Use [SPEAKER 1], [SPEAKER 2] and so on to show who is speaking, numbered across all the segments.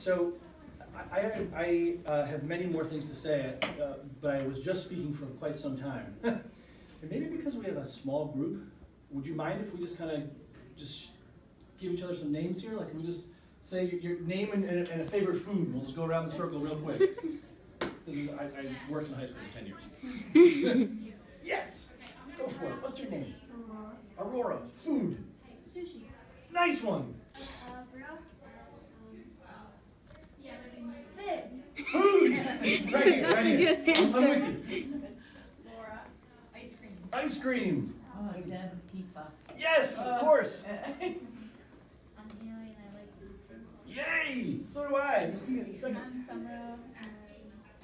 [SPEAKER 1] So I have many more things to say, but I was just speaking for quite some time. And maybe because we have a small group, would you mind if we just kind of just give each other some names here? Like, can we just say your name and a favorite food? We'll just go around the circle real quick. I worked in high school for 10 years. Yes! Go for it. What's your name? Aurora. Food.
[SPEAKER 2] Sushi.
[SPEAKER 1] Nice one. Food. Right here. Right here. I'm with you.
[SPEAKER 2] Laura. Ice cream.
[SPEAKER 1] Ice cream.
[SPEAKER 3] Oh, Deb, pizza.
[SPEAKER 1] Yes, of course.
[SPEAKER 2] I'm Kiely and I like pizza.
[SPEAKER 1] Yay! So do I. Second.
[SPEAKER 2] I'm Summer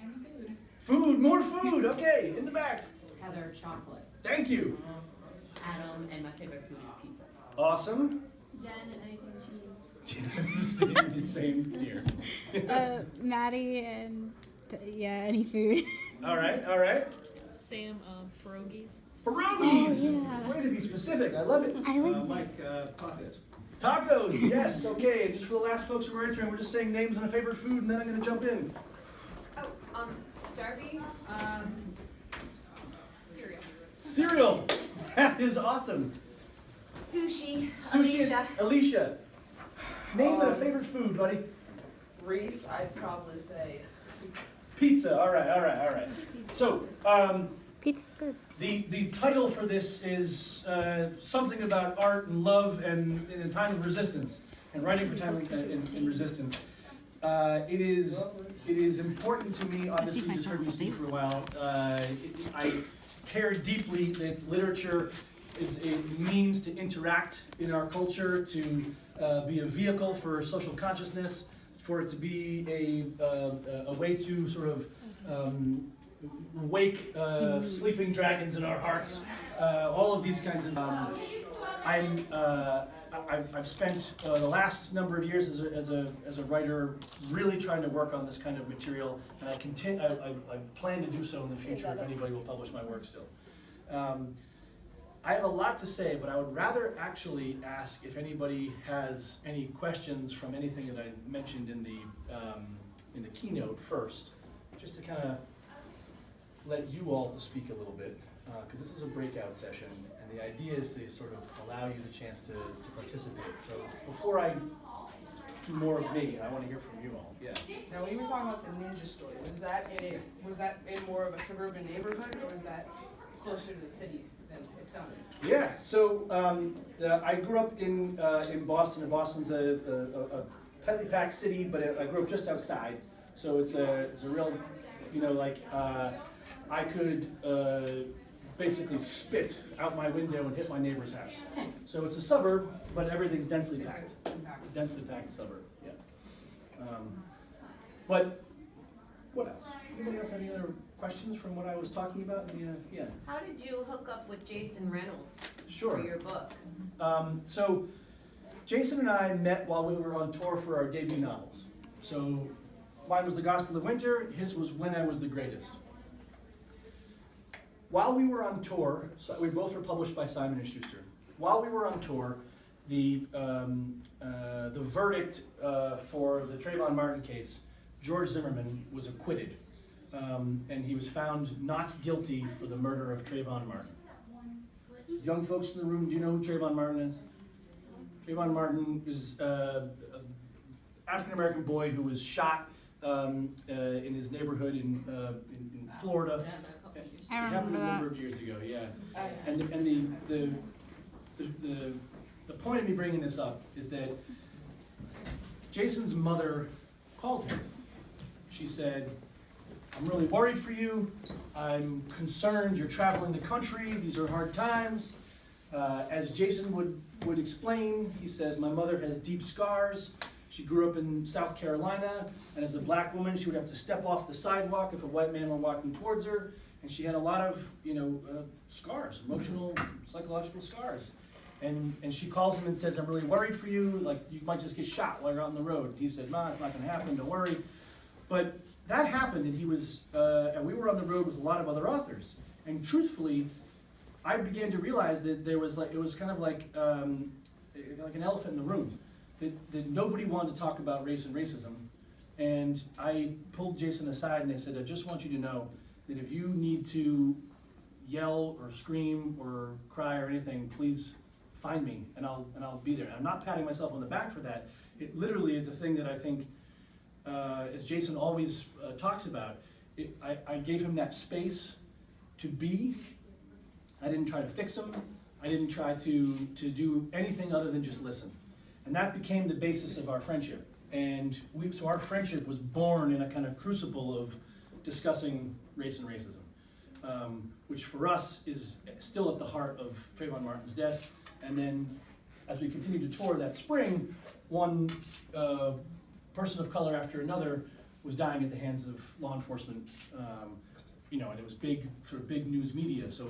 [SPEAKER 2] and food.
[SPEAKER 1] Food. More food. Okay, in the back.
[SPEAKER 3] Heather, chocolate.
[SPEAKER 1] Thank you.
[SPEAKER 3] Adam, and my favorite food is pizza.
[SPEAKER 1] Awesome.
[SPEAKER 2] Jen, anything
[SPEAKER 1] Same,
[SPEAKER 2] cheese.
[SPEAKER 1] same here.
[SPEAKER 4] Maddie and any food.
[SPEAKER 1] All right, all right.
[SPEAKER 5] Sam, pierogies.
[SPEAKER 1] Pierogies.
[SPEAKER 4] Oh, yeah.
[SPEAKER 1] Way to be specific. I love it.
[SPEAKER 4] I like
[SPEAKER 6] Mike, pocket.
[SPEAKER 1] Tacos. Yes. Okay. And just for the last folks who are entering, we're just saying names and a favorite food, and then I'm going to jump in.
[SPEAKER 2] Oh, Darby. Cereal.
[SPEAKER 1] Cereal. That is awesome.
[SPEAKER 2] Sushi.
[SPEAKER 1] Sushi.
[SPEAKER 2] Alicia.
[SPEAKER 1] Alicia. Name and a favorite food, buddy.
[SPEAKER 7] Reese, I'd probably say.
[SPEAKER 1] Pizza. All right. All right. All right. So.
[SPEAKER 4] pizza's good.
[SPEAKER 1] The title for this is something about art and love and in a time of resistance, and writing for time in resistance. It is important to me, obviously you just heard me speak for a while, I care deeply that literature is a means to interact in our culture, to be a vehicle for social consciousness, for it to be a way to sort of wake sleeping dragons in our hearts. All of these kinds of. I've spent the last number of years as a writer really trying to work on this kind of material, and I plan to do so in the future if anybody will publish my work still. I have a lot to say, but I would rather actually ask if anybody has any questions from anything that I mentioned in the keynote first, just to kind of let you all to speak a little bit, because this is a breakout session, and the idea is to sort of allow you the chance to participate. So before I do more of me, I want to hear from you all. Yeah.
[SPEAKER 7] Now, when you were talking about the ninja story, was that in more of a suburban neighborhood, or was that closer to the city than it sounded?
[SPEAKER 1] Yeah. So I grew up in Boston, and Boston's a tightly packed city, but I grew up just outside. So it's a real, I could basically spit out my window and hit my neighbor's house. So it's a suburb, but everything's densely packed. Densely packed suburb, yeah. But what else? Anybody else have any other questions from what I was talking about? Yeah.
[SPEAKER 8] How did you hook up with Jason Reynolds
[SPEAKER 1] Sure.
[SPEAKER 8] for your book?
[SPEAKER 1] So Jason and I met while we were on tour for our debut novels. So mine was The Gospel of Winter, his was When I Was the Greatest. While we were on tour, so we both were published by Simon & Schuster. While we were on tour, the verdict for the Trayvon Martin case, George Zimmerman was acquitted, and he was found not guilty for the murder of Trayvon Martin. Young folks in the room, do you know who Trayvon Martin is? Trayvon Martin is an African-American boy who was shot in his neighborhood in Florida.
[SPEAKER 4] I
[SPEAKER 1] It happened
[SPEAKER 4] remember
[SPEAKER 1] a
[SPEAKER 4] that.
[SPEAKER 1] number of years ago, yeah. And the point of me bringing this up is that Jason's mother called him. She said, "I'm really worried for you. I'm concerned you're traveling the country. These are hard times." As Jason would explain, he says, "My mother has deep scars. She grew up in South Carolina, and as a black woman, she would have to step off the sidewalk if a white man were walking towards her. And she had a lot of, scars, emotional, psychological scars. And she calls him and says, 'I'm really worried for you. Like, you might just get shot while you're out on the road.' He said, 'Ma, it's not going to happen. Don't worry.' But that happened, and and we were on the road with a lot of other authors. And truthfully, I began to realize that it was kind of like an elephant in the room. That nobody wanted to talk about race and racism, And I pulled Jason aside and I said, I just want you to know that if you need to yell or scream or cry or anything, please find me and I'll be there. And I'm not patting myself on the back for that. It literally is a thing that I think, as Jason always talks about, I gave him that space to be. I didn't try to fix him. I didn't try to do anything other than just listen. And that became the basis of our friendship. And so our friendship was born in a kind of crucible of discussing race and racism, which for us is still at the heart of Trayvon Martin's death. And then as we continued to tour that spring, one person of color after another was dying at the hands of law enforcement, and it was big news media. So